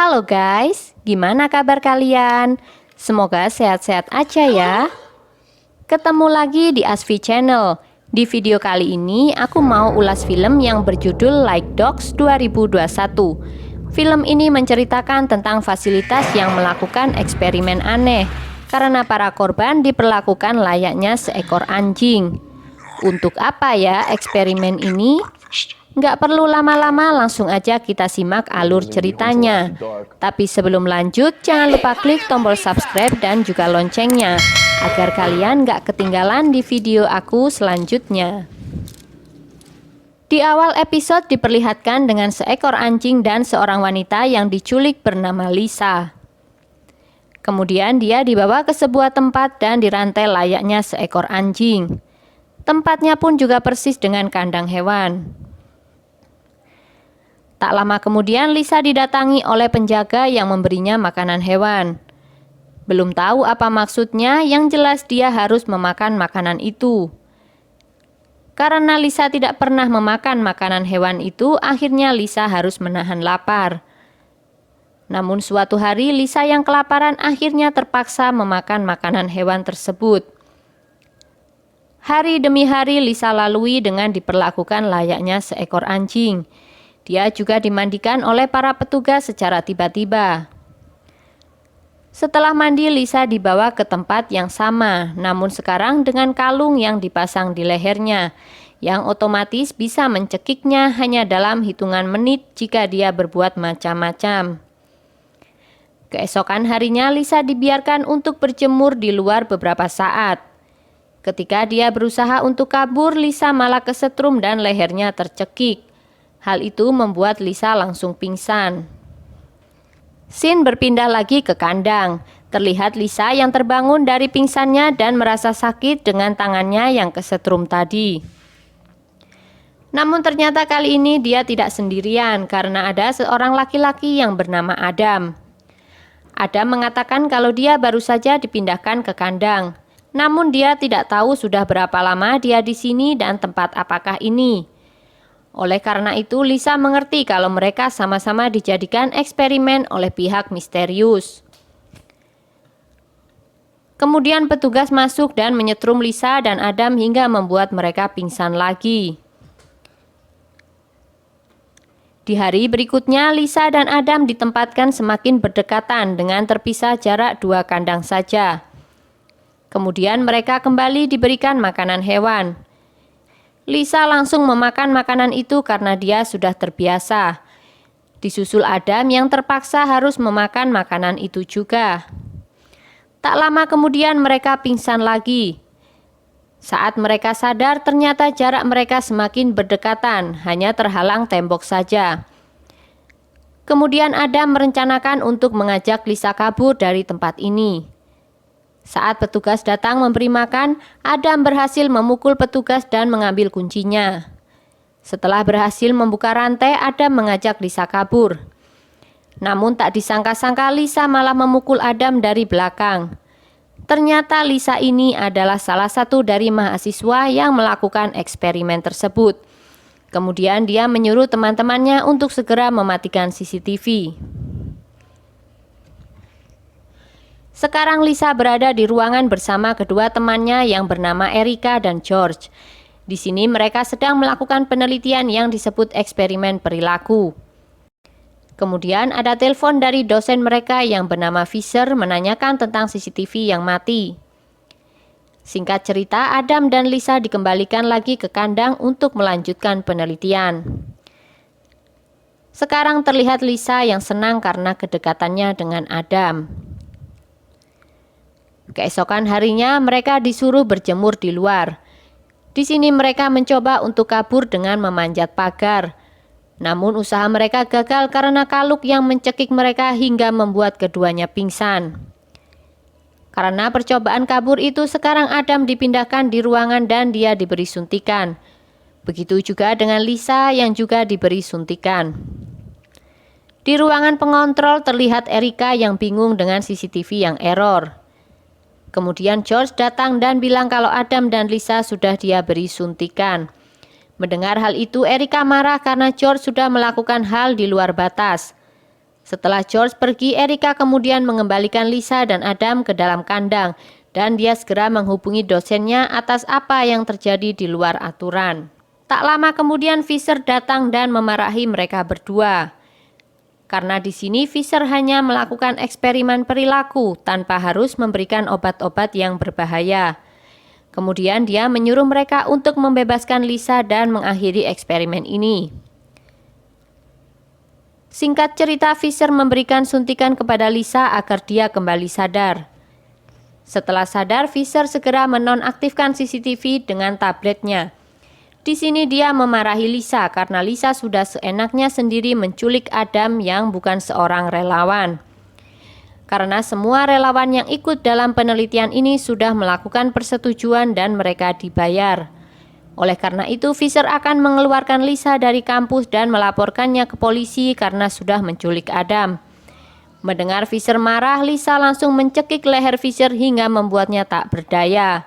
Halo guys, gimana kabar kalian? Semoga sehat-sehat aja ya. Ketemu lagi di Asfi Channel. Di video kali ini aku mau ulas film yang berjudul Like Dogs 2021. Film ini menceritakan tentang fasilitas yang melakukan eksperimen aneh karena para korban diperlakukan layaknya seekor anjing. Untuk apa ya eksperimen ini? Nggak perlu lama-lama, langsung aja kita simak alur ceritanya. Tapi sebelum lanjut, jangan lupa klik tombol subscribe dan juga loncengnya, agar kalian nggak ketinggalan di video aku selanjutnya. Di awal episode diperlihatkan dengan seekor anjing dan seorang wanita yang diculik bernama Lisa. Kemudian dia dibawa ke sebuah tempat dan dirantai layaknya seekor anjing. Tempatnya pun juga persis dengan kandang hewan. Tak lama kemudian Lisa didatangi oleh penjaga yang memberinya makanan hewan. Belum tahu apa maksudnya, yang jelas dia harus memakan makanan itu. Karena Lisa tidak pernah memakan makanan hewan itu, akhirnya Lisa harus menahan lapar. Namun suatu hari Lisa yang kelaparan akhirnya terpaksa memakan makanan hewan tersebut. Hari demi hari Lisa lalui dengan diperlakukan layaknya seekor anjing. Dia juga dimandikan oleh para petugas secara tiba-tiba. Setelah mandi, Lisa dibawa ke tempat yang sama, namun sekarang dengan kalung yang dipasang di lehernya, yang otomatis bisa mencekiknya hanya dalam hitungan menit jika dia berbuat macam-macam. Keesokan harinya, Lisa dibiarkan untuk berjemur di luar beberapa saat. Ketika dia berusaha untuk kabur, Lisa malah kesetrum dan lehernya tercekik. Hal itu membuat Lisa langsung pingsan. Scene berpindah lagi ke kandang. Terlihat Lisa yang terbangun dari pingsannya dan merasa sakit dengan tangannya yang kesetrum tadi. Namun ternyata kali ini dia tidak sendirian karena ada seorang laki-laki yang bernama Adam. Adam mengatakan kalau dia baru saja dipindahkan ke kandang. Namun dia tidak tahu sudah berapa lama dia di sini dan tempat apakah ini. Oleh karena itu, Lisa mengerti kalau mereka sama-sama dijadikan eksperimen oleh pihak misterius. Kemudian petugas masuk dan menyetrum Lisa dan Adam hingga membuat mereka pingsan lagi. Di hari berikutnya, Lisa dan Adam ditempatkan semakin berdekatan dengan terpisah jarak 2 kandang saja. Kemudian mereka kembali diberikan makanan hewan. Lisa langsung memakan makanan itu karena dia sudah terbiasa. Disusul Adam yang terpaksa harus memakan makanan itu juga. Tak lama kemudian mereka pingsan lagi. Saat mereka sadar, ternyata jarak mereka semakin berdekatan, hanya terhalang tembok saja. Kemudian Adam merencanakan untuk mengajak Lisa kabur dari tempat ini. Saat petugas datang memberi makan, Adam berhasil memukul petugas dan mengambil kuncinya. Setelah berhasil membuka rantai, Adam mengajak Lisa kabur. Namun tak disangka-sangka Lisa malah memukul Adam dari belakang. Ternyata Lisa ini adalah salah satu dari mahasiswa yang melakukan eksperimen tersebut. Kemudian dia menyuruh teman-temannya untuk segera mematikan CCTV. Sekarang Lisa berada di ruangan bersama kedua temannya yang bernama Erika dan George. Di sini mereka sedang melakukan penelitian yang disebut eksperimen perilaku. Kemudian ada telepon dari dosen mereka yang bernama Fisher menanyakan tentang CCTV yang mati. Singkat cerita, Adam dan Lisa dikembalikan lagi ke kandang untuk melanjutkan penelitian. Sekarang terlihat Lisa yang senang karena kedekatannya dengan Adam. Keesokan harinya mereka disuruh berjemur di luar. Di sini mereka mencoba untuk kabur dengan memanjat pagar. Namun usaha mereka gagal karena kaluk yang mencekik mereka hingga membuat keduanya pingsan. Karena percobaan kabur itu, sekarang Adam dipindahkan di ruangan dan dia diberi suntikan. Begitu juga dengan Lisa yang juga diberi suntikan. Di ruangan pengontrol terlihat Erika yang bingung dengan CCTV yang error. Kemudian George datang dan bilang kalau Adam dan Lisa sudah dia beri suntikan. Mendengar hal itu, Erika marah karena George sudah melakukan hal di luar batas. Setelah George pergi, Erika kemudian mengembalikan Lisa dan Adam ke dalam kandang, dan dia segera menghubungi dosennya atas apa yang terjadi di luar aturan. Tak lama kemudian Fisher datang dan memarahi mereka berdua. Karena di sini Fisher hanya melakukan eksperimen perilaku tanpa harus memberikan obat-obat yang berbahaya. Kemudian dia menyuruh mereka untuk membebaskan Lisa dan mengakhiri eksperimen ini. Singkat cerita, Fisher memberikan suntikan kepada Lisa agar dia kembali sadar. Setelah sadar, Fisher segera menonaktifkan CCTV dengan tabletnya. Di sini dia memarahi Lisa karena Lisa sudah seenaknya sendiri menculik Adam yang bukan seorang relawan. Karena semua relawan yang ikut dalam penelitian ini sudah melakukan persetujuan dan mereka dibayar. Oleh karena itu, Fisher akan mengeluarkan Lisa dari kampus dan melaporkannya ke polisi karena sudah menculik Adam. Mendengar Fisher marah, Lisa langsung mencekik leher Fisher hingga membuatnya tak berdaya.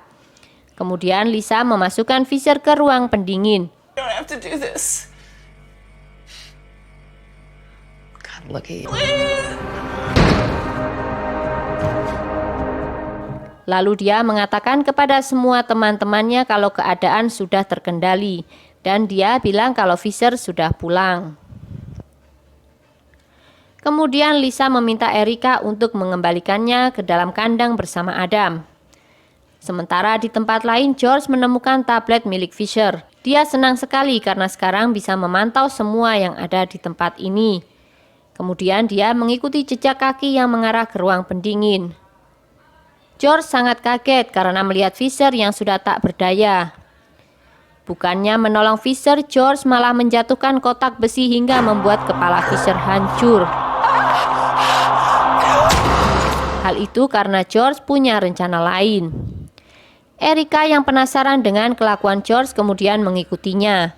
Kemudian Lisa memasukkan Fisher ke ruang pendingin. You don't have to do this. God, look at you. Lalu dia mengatakan kepada semua teman-temannya kalau keadaan sudah terkendali, dan dia bilang kalau Fisher sudah pulang. Kemudian Lisa meminta Erika untuk mengembalikannya ke dalam kandang bersama Adam. Sementara di tempat lain, George menemukan tablet milik Fisher. Dia senang sekali karena sekarang bisa memantau semua yang ada di tempat ini. Kemudian dia mengikuti jejak kaki yang mengarah ke ruang pendingin. George sangat kaget karena melihat Fisher yang sudah tak berdaya. Bukannya menolong Fisher, George malah menjatuhkan kotak besi hingga membuat kepala Fisher hancur. Hal itu karena George punya rencana lain. Erika yang penasaran dengan kelakuan George kemudian mengikutinya.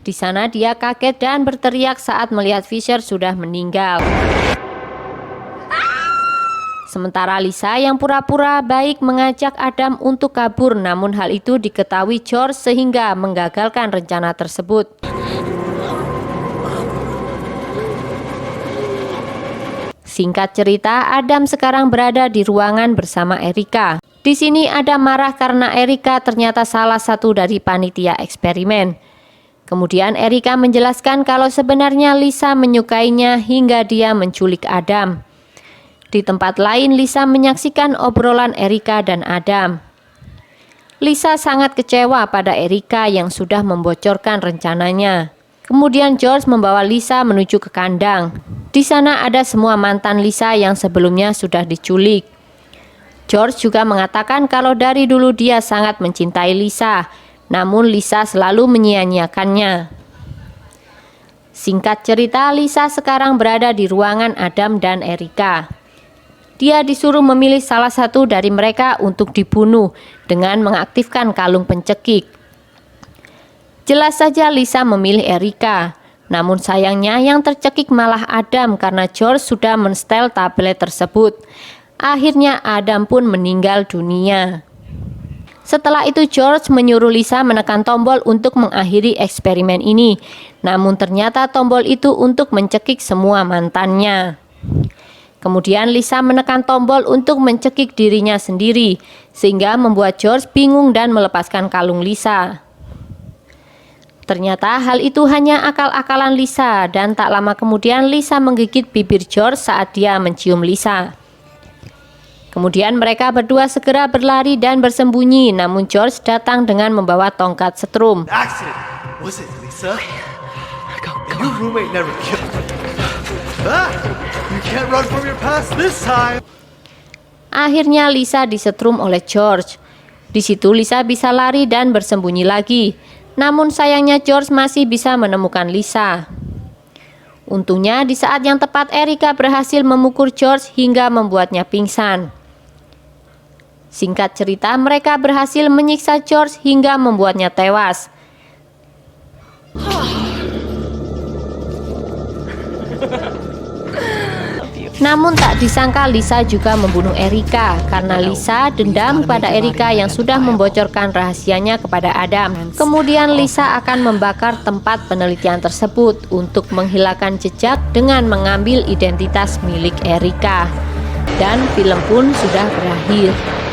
Di sana dia kaget dan berteriak saat melihat Fisher sudah meninggal. Sementara Lisa yang pura-pura baik mengajak Adam untuk kabur, namun hal itu diketahui George sehingga menggagalkan rencana tersebut. Singkat cerita, Adam sekarang berada di ruangan bersama Erika. Di sini Adam marah karena Erika ternyata salah satu dari panitia eksperimen. Kemudian Erika menjelaskan kalau sebenarnya Lisa menyukainya hingga dia menculik Adam. Di tempat lain, Lisa menyaksikan obrolan Erika dan Adam. Lisa sangat kecewa pada Erika yang sudah membocorkan rencananya. Kemudian George membawa Lisa menuju ke kandang. Di sana ada semua mantan Lisa yang sebelumnya sudah diculik. George juga mengatakan kalau dari dulu dia sangat mencintai Lisa, namun Lisa selalu menyia-nyiakannya. Singkat cerita, Lisa sekarang berada di ruangan Adam dan Erika. Dia disuruh memilih salah satu dari mereka untuk dibunuh dengan mengaktifkan kalung pencekik. Jelas saja Lisa memilih Erika, namun sayangnya yang tercekik malah Adam karena George sudah mensetel tablet tersebut. Akhirnya Adam pun meninggal dunia. Setelah itu George menyuruh Lisa menekan tombol untuk mengakhiri eksperimen ini, namun ternyata tombol itu untuk mencekik semua mantannya. Kemudian Lisa menekan tombol untuk mencekik dirinya sendiri, sehingga membuat George bingung dan melepaskan kalung Lisa. Ternyata hal itu hanya akal-akalan Lisa, dan tak lama kemudian Lisa menggigit bibir George saat dia mencium Lisa. Kemudian mereka berdua segera berlari dan bersembunyi, namun George datang dengan membawa tongkat setrum. Accident, was it, Lisa? Your roommate never killed me. Ah, you can't run from your past this time. Akhirnya Lisa disetrum oleh George. Di situ Lisa bisa lari dan bersembunyi lagi. Namun sayangnya George masih bisa menemukan Lisa. Untungnya di saat yang tepat Erika berhasil memukul George hingga membuatnya pingsan. Singkat cerita, mereka berhasil menyiksa George hingga membuatnya tewas. Namun tak disangka Lisa juga membunuh Erika karena Lisa dendam pada Erika yang sudah membocorkan rahasianya kepada Adam. Kemudian Lisa akan membakar tempat penelitian tersebut untuk menghilangkan jejak dengan mengambil identitas milik Erika. Dan film pun sudah berakhir.